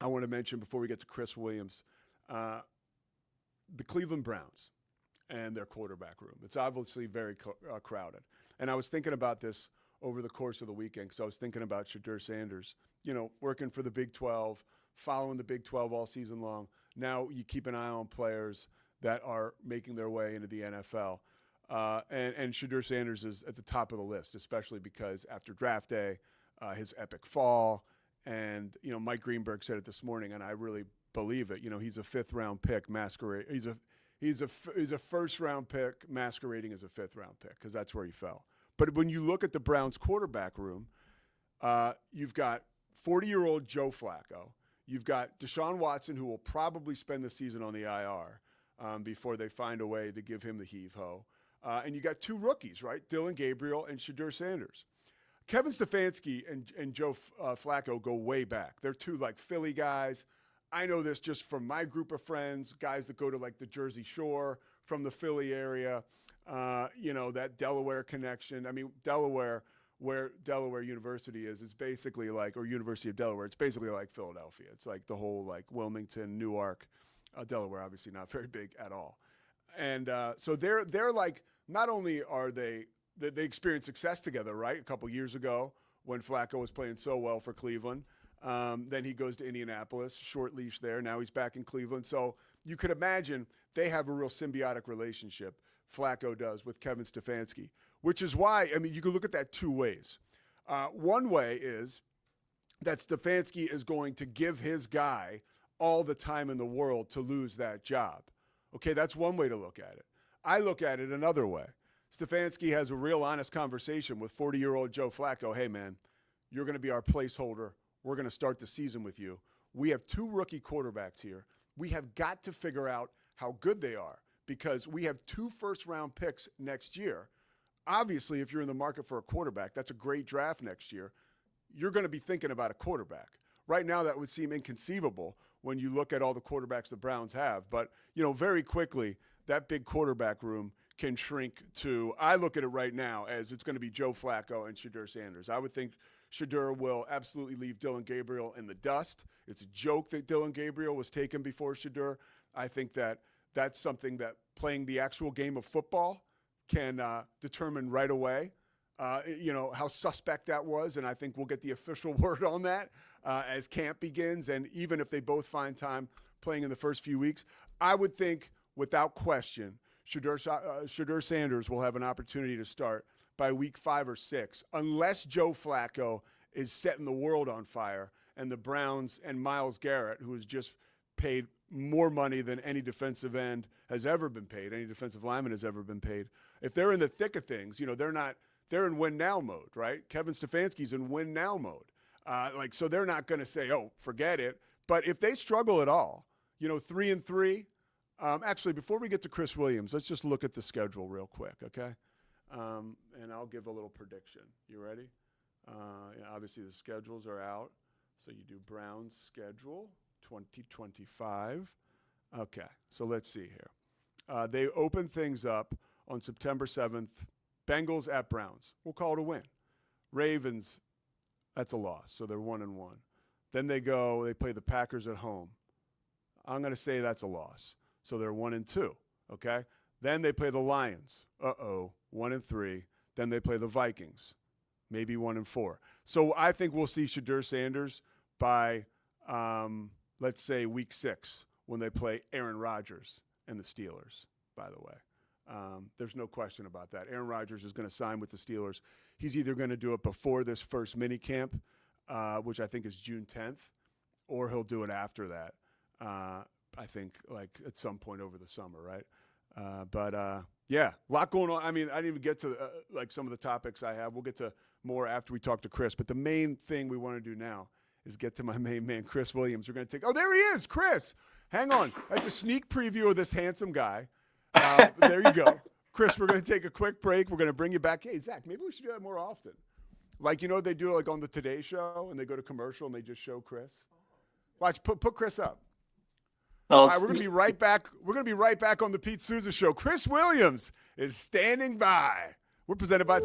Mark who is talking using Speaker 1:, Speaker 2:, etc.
Speaker 1: I want to mention before we get to Chris Williams, the Cleveland Browns and their quarterback room. It's obviously very crowded. And I was thinking about this over the course of the weekend because I was thinking about Shedeur Sanders, working for the Big 12, following the Big 12 all season long. Now you keep an eye on players that are making their way into the NFL. And Shedeur Sanders is at the top of the list, especially because after draft day, his epic fall, and Mike Greenberg said it this morning, and I really believe it. He's a fifth-round pick masquerade. He's a first-round pick masquerading as a fifth-round pick because that's where he fell. But when you look at the Browns quarterback room, you've got 40-year-old Joe Flacco. You've got Deshaun Watson, who will probably spend the season on the IR before they find a way to give him the heave-ho. And you got two rookies, right? Dylan Gabriel and Shedeur Sanders. Kevin Stefanski and Joe Flacco go way back. They're two Philly guys. I know this just from my group of friends, guys that go to the Jersey Shore from the Philly area, that Delaware connection. I mean, Delaware, where Delaware University is basically or University of Delaware, it's basically like Philadelphia. It's like the whole Wilmington, Newark, Delaware, obviously not very big at all. And so they're not only are they experienced success together, right? A couple years ago when Flacco was playing so well for Cleveland. Then he goes to Indianapolis, short leash there. Now he's back in Cleveland. So you could imagine they have a real symbiotic relationship, Flacco does, with Kevin Stefanski, which is why, you can look at that two ways. One way is that Stefanski is going to give his guy all the time in the world to lose that job. Okay, that's one way to look at it. I look at it another way. Stefanski has a real honest conversation with 40-year-old Joe Flacco. Hey, man, you're going to be our placeholder. We're going to start the season with you. We have two rookie quarterbacks here. We have got to figure out how good they are because we have two first-round picks next year. Obviously, if you're in the market for a quarterback, that's a great draft next year. You're going to be thinking about a quarterback. Right now, that would seem inconceivable when you look at all the quarterbacks the Browns have. But, very quickly, that big quarterback room can shrink to, I look at it right now as it's going to be Joe Flacco and Shedeur Sanders. I would think Shedeur will absolutely leave Dylan Gabriel in the dust. It's a joke that Dylan Gabriel was taken before Shedeur. I think that's something that playing the actual game of football can determine right away, how suspect that was. And I think we'll get the official word on that as camp begins. And even if they both find time playing in the first few weeks, I would think without question, Shedeur Sanders will have an opportunity to start by week 5 or 6, unless Joe Flacco is setting the world on fire and the Browns and Myles Garrett, who has just paid more money than any defensive end has ever been paid, any defensive lineman has ever been paid. If they're in the thick of things, they're in win now mode, right? Kevin Stefanski's in win now mode. So they're not going to say, oh, forget it. But if they struggle at all, 3-3, actually, before we get to Chris Williams, let's just look at the schedule real quick, okay? And I'll give a little prediction. You ready? Obviously, the schedules are out. So you do Browns schedule 2025. Okay, so let's see here. They open things up on September 7th. Bengals at Browns. We'll call it a win. Ravens, that's a loss, so they're 1-1. Then they play the Packers at home. I'm going to say that's a loss. So they're 1-2, okay? Then they play the Lions. 1-3. Then they play the Vikings, maybe 1-4. So I think we'll see Shedeur Sanders by, let's say, week 6 when they play Aaron Rodgers and the Steelers, by the way. There's no question about that. Aaron Rodgers is going to sign with the Steelers. He's either going to do it before this first mini camp, which I think is June 10th, or he'll do it after that. I think at some point over the summer, right? Yeah, a lot going on. I didn't even get to some of the topics I have. We'll get to more after we talk to Chris. But the main thing we want to do now is get to my main man, Chris Williams. We're going to take – oh, there he is, Chris. Hang on. That's a sneak preview of this handsome guy. There you go. Chris, we're going to take a quick break. We're going to bring you back. Hey, Zach, maybe we should do that more often. They do on the Today Show, and they go to commercial, and they just show Chris. Watch, put Chris up. All right, we're going to be right back. We're going to be right back on the Pete Souza Show. Chris Williams is standing by. We're presented by